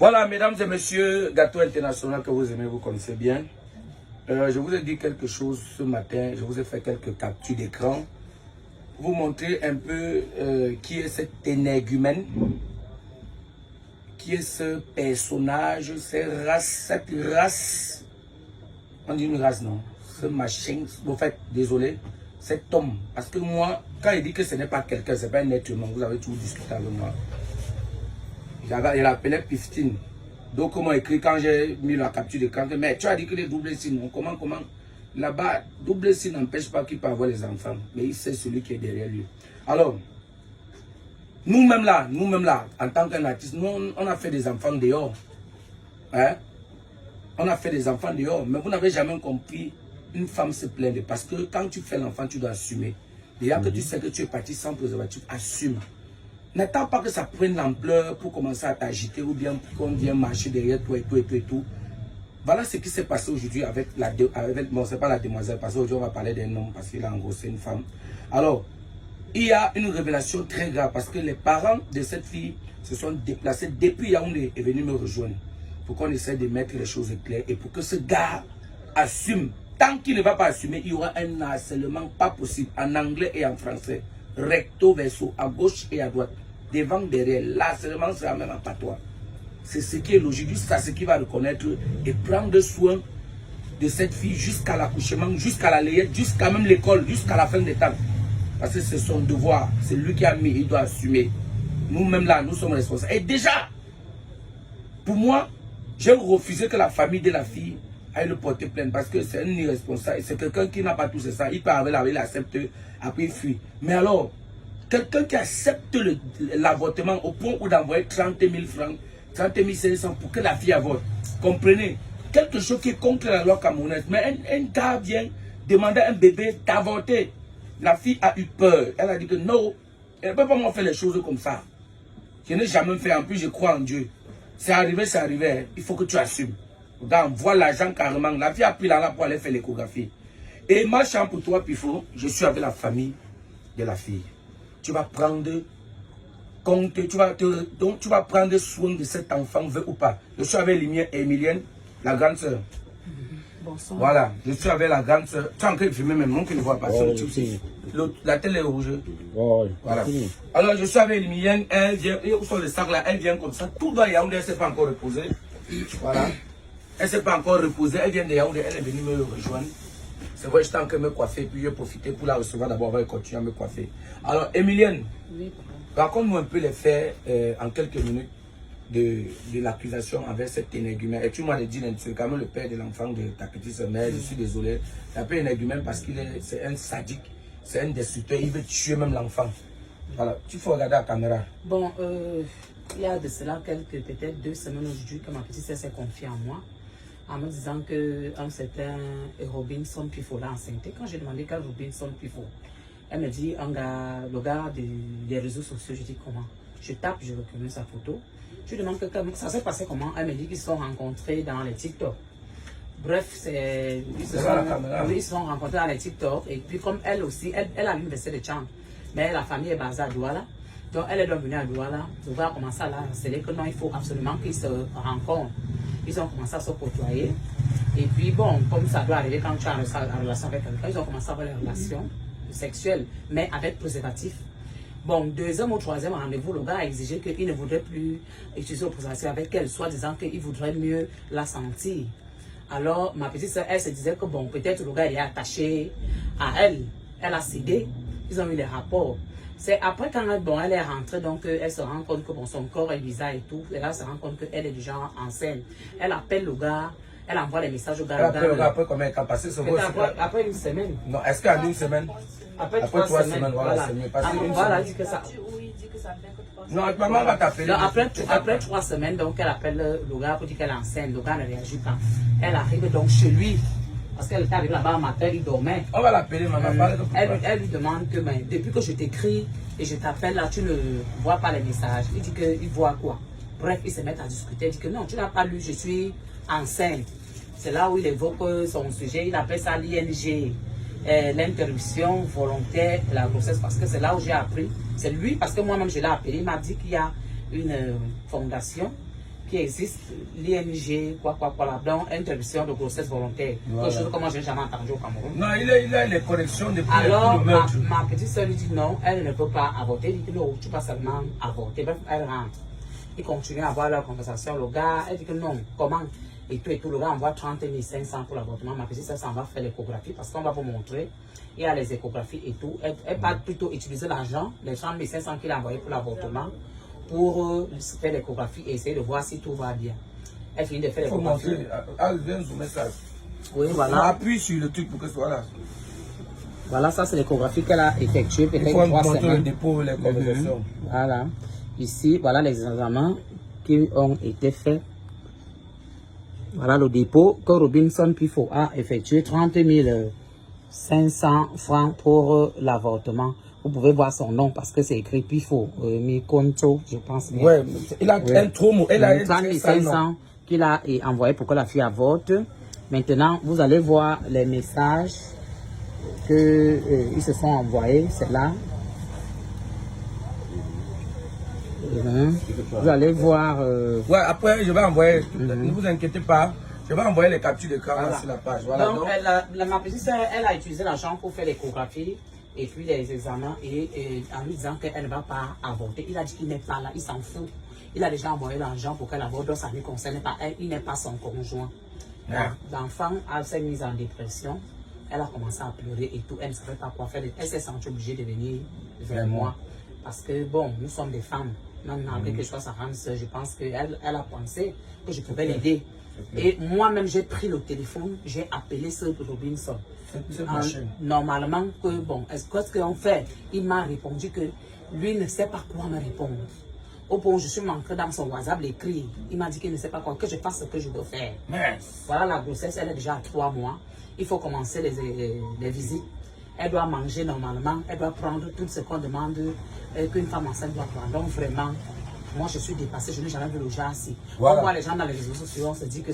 Voilà, mesdames et messieurs, gâteau international que vous aimez, vous connaissez bien. Je vous ai dit quelque chose ce matin, je vous ai fait quelques captures d'écran. Vous montrer un peu qui est cet énergumène, qui est ce personnage, cette race, on dit une race non, ce machin, en fait, désolé, cet homme. Parce que moi, quand il dit que ce n'est pas quelqu'un, ce n'est pas un être humain, vous avez toujours discuté avec moi. Il appelait Piftine. Donc, comment écrit quand j'ai mis la capture d'écran, mais tu as dit que les doubles signes, comment là-bas, double signe n'empêche pas qu'il peut avoir les enfants, mais il sait celui qui est derrière lui. Alors, nous-mêmes là, en tant qu'un artiste, nous, on a fait des enfants dehors. Hein? On a fait des enfants dehors, mais vous n'avez jamais compris une femme se plaindre. Parce que quand tu fais l'enfant, tu dois assumer. Déjà que tu sais que tu es parti sans préservatif, assume. N'attends pas que ça prenne l'ampleur pour commencer à t'agiter ou bien pour qu'on vienne marcher derrière toi et tout. Voilà ce qui s'est passé aujourd'hui avec bon, c'est pas la demoiselle, parce qu'aujourd'hui on va parler d'un homme parce qu'il a engrossé une femme. Alors, il y a une révélation très grave parce que les parents de cette fille se sont déplacés depuis Yaoundé et venus me rejoindre pour qu'on essaie de mettre les choses claires et pour que ce gars assume. Tant qu'il ne va pas assumer, il y aura un harcèlement pas possible en anglais et en français. Recto verso, à gauche et à droite, devant, derrière. L'harcèlement sera même un patois. C'est ce qui est logique, jusqu'à ce qu'il va reconnaître et prendre soin de cette fille jusqu'à l'accouchement, jusqu'à la layette, jusqu'à même l'école, jusqu'à la fin des temps. Parce que c'est son devoir, c'est lui qui a mis, il doit assumer. Nous-mêmes là, nous sommes responsables. Et déjà, pour moi, j'ai refusé que la famille de la fille aille le porter plainte parce que c'est un irresponsable. C'est quelqu'un qui n'a pas tout ça. Il peut avoir, il accepte, après il fuit. Mais alors, quelqu'un qui accepte l'avortement au point où d'envoyer 30 000 francs, 30 500 pour que la fille avorte. Comprenez? Quelque chose qui est contre la loi camerounaise. Mais un gars vient demander à un bébé d'avorter. La fille a eu peur. Elle a dit que non, elle ne peut pas m'en faire les choses comme ça. Je n'ai jamais fait. En plus, je crois en Dieu. C'est arrivé, c'est arrivé. Il faut que tu assumes. Regarde, on voit l'argent carrément. La fille a pris là pour aller faire l'échographie. Et marchant pour toi, Pifo, je suis avec la famille de la fille. Tu vas prendre compte, donc tu vas prendre soin de cet enfant, veut ou pas. Je suis avec Emilienne, la grande soeur. Bonsoir. Voilà, je suis avec la grande soeur. Tu es en train de filmer même, non, qui ne voit pas. La télé est rouge. Voilà. Alors je suis avec Emilienne, elle vient, où sont les sacs là, elle vient comme ça. Tout doit Yaoundé, elle ne s'est pas encore reposée. Voilà. Elle ne s'est pas encore reposée, elle vient de Yaoundé, elle est venue me rejoindre. C'est vrai, j'étais en train de me coiffer, puis j'ai profité pour la recevoir d'abord, on va continuer à me coiffer. Alors, Emilienne, oui, raconte-nous un peu les faits en quelques minutes de l'accusation envers cet énergumène. Et tu m'as dit, c'est quand même le père de l'enfant de ta petite sœur, mais je suis désolé. C'est un peu énergumène parce qu'il c'est un sadique, c'est un destructeur, il veut tuer même l'enfant. Voilà, tu faut regarder la caméra. Bon, il y a de cela peut-être 2 semaines aujourd'hui que ma petite sœur s'est confiée en moi, en me disant qu'un certain Robinson Pifo l'a enceinte. Quand j'ai demandé quel Robinson Pifo, elle me dit le gars des réseaux sociaux. Je dis comment? Je tape, je reconnais sa photo. Je demande ça s'est passé comment? Elle me dit qu'ils se sont rencontrés dans les TikTok. Bref, ils se sont rencontrés dans les TikTok. Et puis comme elle aussi, elle a l'université de Tchang, mais la famille est basée à Douala. Donc elle est donc venue à Douala. Le gars a commencé à la harceler que non, il faut absolument qu'ils se rencontrent. Ils ont commencé à se côtoyer. Et puis bon, comme ça doit arriver quand tu as une relation avec quelqu'un, ils ont commencé à avoir des relations sexuelles, mais avec préservatif. Bon, 2e ou 3e rendez-vous, le gars a exigé qu'il ne voudrait plus utiliser le préservatif avec elle, soit disant qu'il voudrait mieux la sentir. Alors, ma petite soeur, elle se disait que bon, peut-être le gars est attaché à elle. Elle a cédé, ils ont eu les rapports. C'est après quand elle est rentrée, donc elle se rend compte que bon, son corps est bizarre et tout. Et là, elle se rend compte qu'elle est déjà enceinte. Elle appelle le gars, elle envoie les messages au gars. Après combien de temps passé après une semaine. Non, est-ce qu'en une semaine? Après 3 semaines, voilà. C'est mieux. Passé une voilà, semaine. dit que ça. Non, maman va t'appeler. Après 3 semaines, donc elle appelle le gars pour dire qu'elle est enceinte. Le gars ne réagit pas. Elle arrive donc chez lui. Parce qu'elle était arrivée là-bas un matin, il dormait. On va l'appeler, maman. Elle lui demande que depuis que je t'écris et je t'appelle là, tu ne vois pas les messages. Il dit qu'il voit quoi? Bref, ils se mettent à discuter. Il dit que non, tu n'as pas lu, je suis enceinte. C'est là où il évoque son sujet. Il appelle ça l'ING. L'interruption volontaire de la grossesse, parce que c'est là où j'ai appris. C'est lui, parce que moi-même je l'ai appelé. Il m'a dit qu'il y a une fondation qui existe, l'ING, quoi, là, donc interruption de grossesse volontaire. Quelque chose comme moi, j'ai jamais entendu au Cameroun. Non, il a les connexions de Alors, ma petite soeur lui dit non, elle ne peut pas avorter. Elle dit non, tu peux seulement avorter. Bref, elle rentre. Ils continuent à avoir leur conversation. Le gars, elle dit que non, comment? Et tout, le gars envoie 30 500 pour l'avortement. Ma petite soeur s'en va faire l'échographie parce qu'on va vous montrer. Il y a les échographies et tout. Elle va plutôt utiliser l'argent, les 30 500 qu'il a envoyé pour l'avortement, pour faire l'échographie et essayer de voir si tout va bien. Elle finit de faire l'échographie. Il faut montrer. Elle vient sur message. Oui, voilà. On appuie sur le truc pour que ce soit là. Voilà, ça c'est l'échographie qu'elle a effectuée. Il faut montrer le dépôt, les conversations. Voilà. Ici, voilà les examens qui ont été faits. Voilà le dépôt que Robinson Pifo a effectué. 30 500 francs pour l'avortement. Vous pouvez voir son nom parce que c'est écrit Pifo. Mikonto, je pense. Oui, il a un trop mot. Il a 30 500 qu'il a envoyé pour que la fille avorte. Maintenant, vous allez voir les messages qu'ils se sont envoyés. C'est là. Vous allez voir. Ouais, après, je vais envoyer. Ne vous inquiétez pas. Je vais envoyer les captures d'écran sur la page. Voilà. Donc, ma petite soeur, elle a utilisé l'argent pour faire l'échographie et puis les examens et en lui disant qu'elle ne va pas avorter. Il a dit qu'il n'est pas là, il s'en fout. Il a déjà envoyé l'argent pour qu'elle avorte, donc ça ne lui concerne pas elle, il n'est pas son conjoint. L'enfant s'est mise en dépression. Elle a commencé à pleurer et tout. Elle ne savait pas quoi faire. Elle s'est sentie obligée de venir vers moi. Parce que, bon, nous sommes des femmes. Maintenant, avec que je sois sa grande soeur, je pense qu'elle a pensé que je pouvais l'aider. Et moi-même, j'ai pris le téléphone, j'ai appelé ce Robinson. Normalement, qu'est-ce qu'on fait? Il m'a répondu que lui ne sait pas quoi me répondre. Au point où je suis manqué dans son WhatsApp, l'écrit. Il m'a dit qu'il ne sait pas quoi, que je fasse ce que je dois faire. Voilà, la grossesse, elle est déjà à 3 mois. Il faut commencer les visites. Elle doit manger normalement, elle doit prendre tout ce qu'on demande qu'une femme enceinte doit prendre. Donc vraiment, moi je suis dépassée, je n'ai jamais vu le genre ainsi. Voilà. On voit les gens dans les réseaux sociaux, on se dit que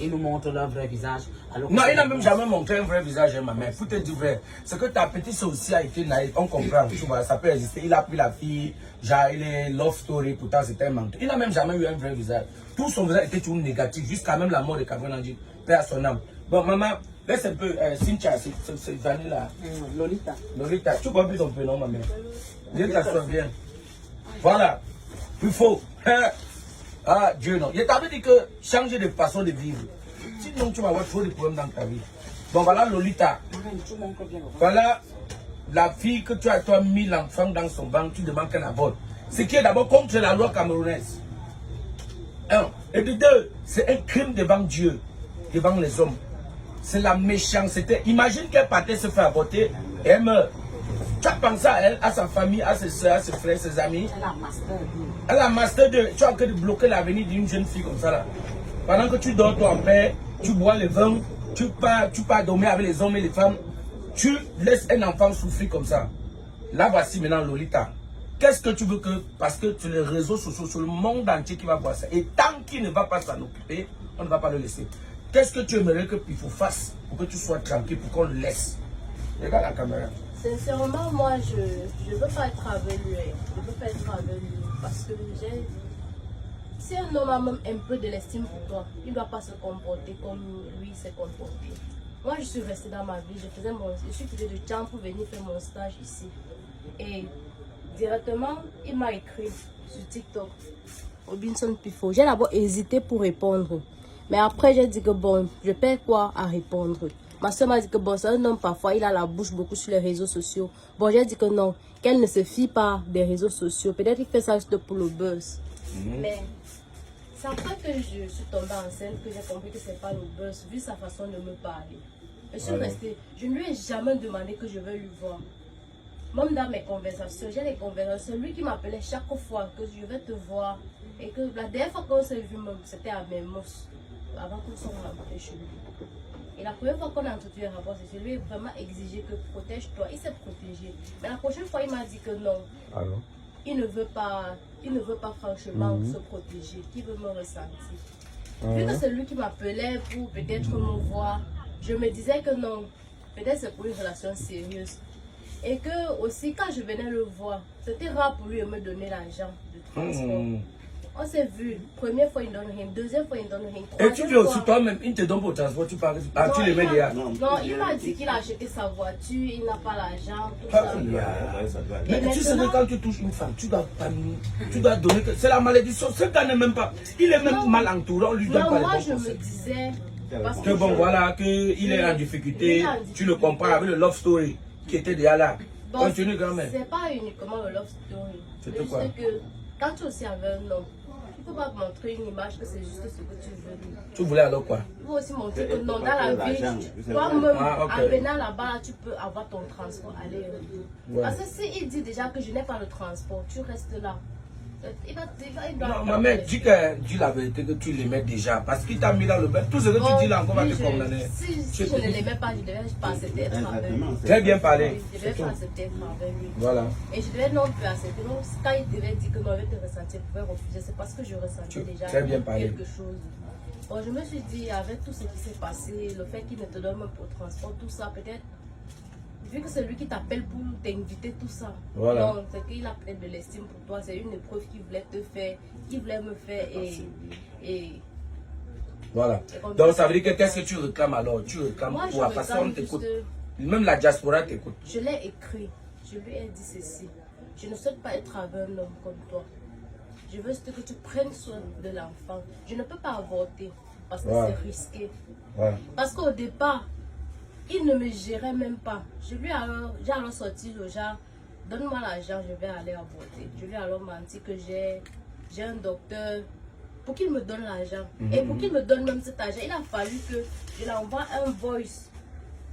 ils nous montrent leur vrai visage. Non, il n'a même jamais montré un vrai visage, ma mère. Faut te dire vrai. C'est que ta petite soeur aussi a été naïve, on comprend, tu vois, ça peut exister. Il a pris la fille, genre il est love story, pourtant c'était un menteur. Il n'a même jamais eu un vrai visage. Tout son visage était toujours négatif, jusqu'à même la mort de Cameroun Nandi, père à son âme. Bon, maman, laisse un peu, Cynthia, c'est Vanilla. Lolita. Lolita, tu vois plus ton prénom, ma mère. Dieu t'assoit bien. Voilà. Il faut. Ah, Dieu non. Je t'avais dit que changer de façon de vivre. Sinon, tu vas avoir trop de problèmes dans ta vie. Bon, voilà Lolita. Voilà la fille que tu as mis l'enfant dans son ventre, tu demandes qu'elle avorte. Ce qui est d'abord contre la loi camerounaise. 1. Et de 2, c'est un crime devant Dieu, devant les hommes. C'est la méchanceté. Imagine qu'elle partait se faire avorter et elle meurt. Tu as pensé à elle, à sa famille, à ses soeurs, à ses frères, ses amis. Elle a master 2. Elle a master 2. Tu es en train de bloquer l'avenir d'une jeune fille comme ça là. Pendant que tu dors toi en paix, tu bois le vin, tu pars dormir avec les hommes et les femmes, tu laisses un enfant souffrir comme ça. Là voici maintenant Lolita. Qu'est-ce que tu veux que, parce que sur les réseaux sociaux, sur le monde entier qui va voir ça, et tant qu'il ne va pas s'en occuper, on ne va pas le laisser. Qu'est-ce que tu aimerais que Pifo fasse pour que tu sois tranquille, pour qu'on le laisse? Regarde la caméra. Sincèrement, moi, je ne veux pas être avec lui. Je ne veux pas être avec lui parce que si un homme a même un peu de l'estime pour toi, il ne doit pas se comporter comme lui s'est comporté. Moi, je suis restée dans ma vie. Je suis quittée de Tcham pour venir faire mon stage ici. Et directement, il m'a écrit sur TikTok. Robinson Pifo. J'ai d'abord hésité pour répondre. Mais après, j'ai dit que bon, je perds quoi à répondre. Ma soeur m'a dit que bon, c'est un homme, parfois, il a la bouche beaucoup sur les réseaux sociaux. Bon, j'ai dit que non, qu'elle ne se fie pas des réseaux sociaux. Peut-être qu'il fait ça juste pour le buzz. Mais c'est après que je suis tombée enceinte que j'ai compris que c'est pas le buzz, vu sa façon de me parler. Je suis restée, je ne lui ai jamais demandé que je veux lui voir. Même dans mes conversations, j'ai des conversations, lui qui m'appelait chaque fois que je vais te voir. Et que la dernière fois qu'on s'est vu, c'était à Memos, avant qu'on soit rentré chez lui. Et la première fois qu'on a entretenu un rapport, c'est lui vraiment exigé que protège-toi. Il s'est protégé. Mais la prochaine fois, il m'a dit que non. Alors? Il ne veut pas franchement se protéger. Qu'il veut me ressentir. Vu que c'est lui qui m'appelait pour peut-être me voir, je me disais que non, peut-être c'est pour une relation sérieuse. Et que aussi, quand je venais le voir, c'était rare pour lui de me donner l'argent de transport. On s'est vu. Première fois, il donne rien. Deuxième fois, il donne rien. Et tu veux aussi toi-même, il te donne pour le transport, tu parles. Ah, tu les mets derrière. Non, il m'a dit qu'il a acheté sa voiture, il n'a pas l'argent, tout Ah, ça. mais Et tu sais que maintenant- quand tu touches une femme, tu dois pas tu dois donner. C'est la malédiction. Ce gars n'est même pas. Il est même Non. mal entouré, on lui donne Non, pas moi, les je bons me conseils. disais. Parce Que bon, voilà, qu'il est en difficulté. Tu le compares avec le love story qui était déjà là. Bon, Continue, grand-mère. c'est pas uniquement le love story. C'était C'est quoi? juste que quand tu es aussi avec un homme, il ne faut pas montrer une image que c'est juste ce que tu veux. Tu voulais alors quoi? Il faut aussi montrer que non, dans la vie, toi-même, Ah, ok. en venant là-bas, tu peux avoir ton transport, aller et retour. Ouais. Parce que s'il dit déjà que je n'ai pas le transport, tu restes là. Il doit Non, ma mère, dis la vérité que tu l'aimais déjà. Parce qu'il t'a mis dans le bain. Tout ce que tu dis là encore va te condamner. Si je ne l'aimais pas, je devais pas accepter d'être avec lui. Très bien parlé. Je devais pas accepter d'être avec lui. Voilà. Et je devais non plus accepter. Donc, quand il devait dire que non, je te ressentir, je pouvais refuser. C'est parce que je ressentais déjà très bien parlé. quelque chose. Bon, je me suis dit, avec tout ce qui s'est passé, le fait qu'il ne te donne même pour le transport, tout ça, peut-être, vu que c'est lui qui t'appelle pour t'inviter, tout ça. Voilà. Non, c'est qu'il a peut-être de l'estime pour toi. C'est une épreuve qu'il voulait te faire, qu'il voulait me faire. Et Voilà. Et comme Donc ça, ça veut dire que qu'est-ce que tu réclames alors? Tu réclames moi, quoi? je Parce réclame qu'on t'écoute. juste- Même la diaspora t'écoute. Je l'ai écrit. Je lui ai dit ceci. Je ne souhaite pas être avec un homme comme toi. Je veux juste que tu prennes soin de l'enfant. Je ne peux pas avorter parce que Ouais. c'est risqué. Voilà. Parce qu'au départ, il ne me gérait même pas. J'ai alors sorti le genre, donne-moi l'argent, je vais aller avorter. Je lui ai alors menti que j'ai un docteur pour qu'il me donne l'argent. Et pour qu'il me donne même cet argent, il a fallu que je l'envoie un voice,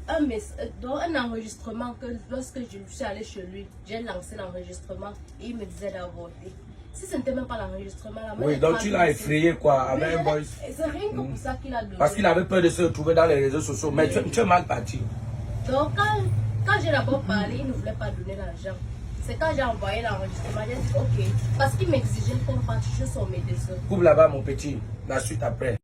un enregistrement que lorsque je suis allée chez lui, j'ai lancé l'enregistrement et il me disait d'avorter. Si ce n'était même pas l'enregistrement, la Oui, donc tu l'as effrayé quoi, avec un boys. C'est rien que pour ça qu'il a donné. Parce qu'il avait peur de se retrouver dans les réseaux sociaux. Mais tu es mal parti. Donc quand j'ai d'abord parlé, il ne voulait pas donner l'argent. C'est quand j'ai envoyé l'enregistrement, j'ai dit ok. Parce qu'il m'exigeait qu'on partage son médecin. Coupe là-bas mon petit. La suite après.